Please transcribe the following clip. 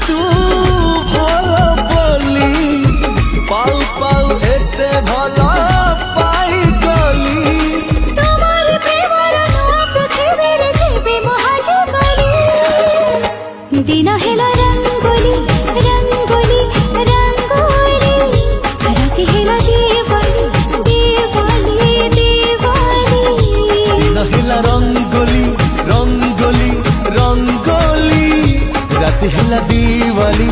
तू भल बोली पाऊ पाऊ एते भल पाई गली তোমার প্রেমর পৃথিবীর জীবে মহাজীবনী দিন হেলা রঙ্গোলি রঙ্গোলি রঙ্গোলি রাতে হেলা দিওয়ালি দিওয়ালি দিওয়ালি দিন হেলা রঙ্গোলি রঙ্গোলি রঙ্গোলি রাতে হেলা দিওয়ালি